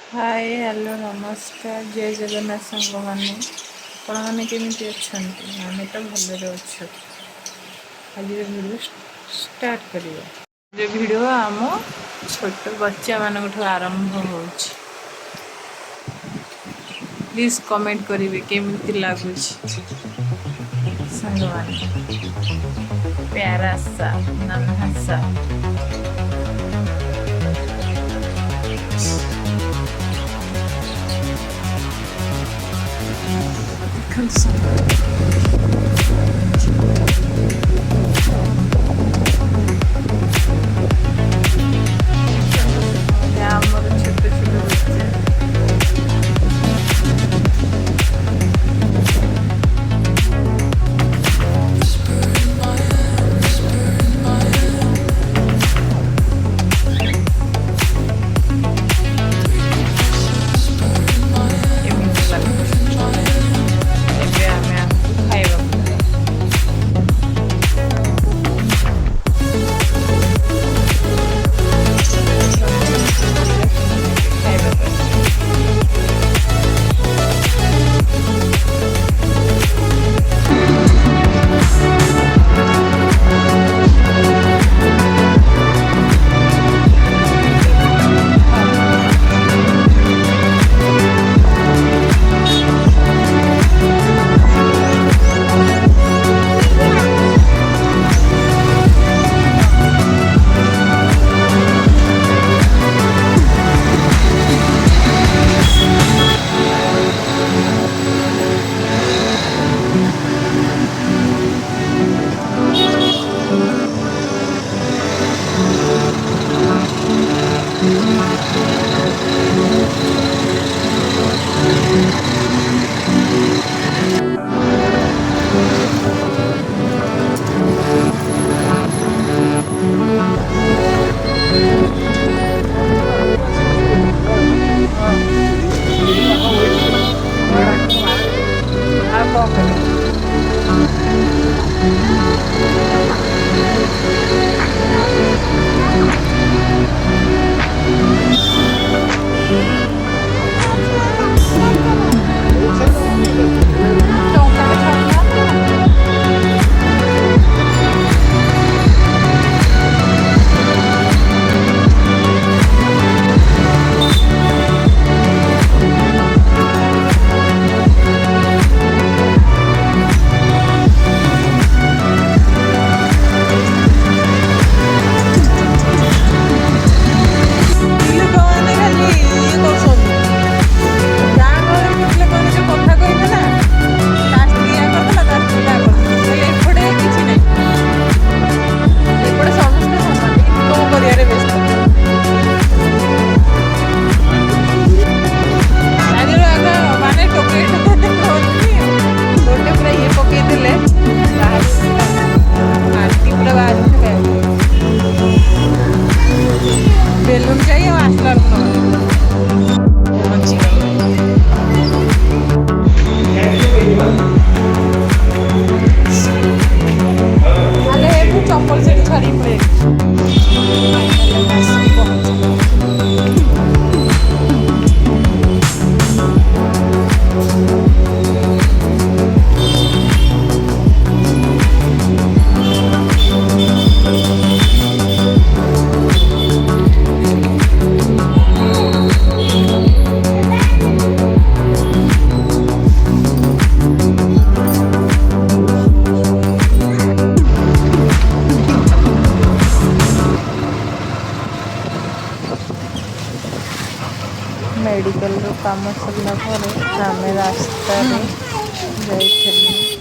hi hello नमस्कार जय जगन्नाथ सांग मैंने आपण मैंने केमी अच्छा आम तो भलि अच्छु आज वीडियो स्टार्ट करिए वीडियो आम छोट बच्चा मान आरंभ हो प्लीज कमेंट करेंगे केमी लगुच सांग प्यारा सा नन्हा सा ଆମର ଛୋଟ ଛୋଟ ବଚ୍ଚା କେମିତି ଲାଗୁଛି ଏବେ ଆମେ ଆମକୁ ଖାଇବାକୁ ଖାଇବା ପାଇଁ ଆଉ କ'ଣ କରିବା बेलून चाहिए आसला चप्पल से छड़ी पड़े मेडिकल काम सरला आम रास्तार जाइए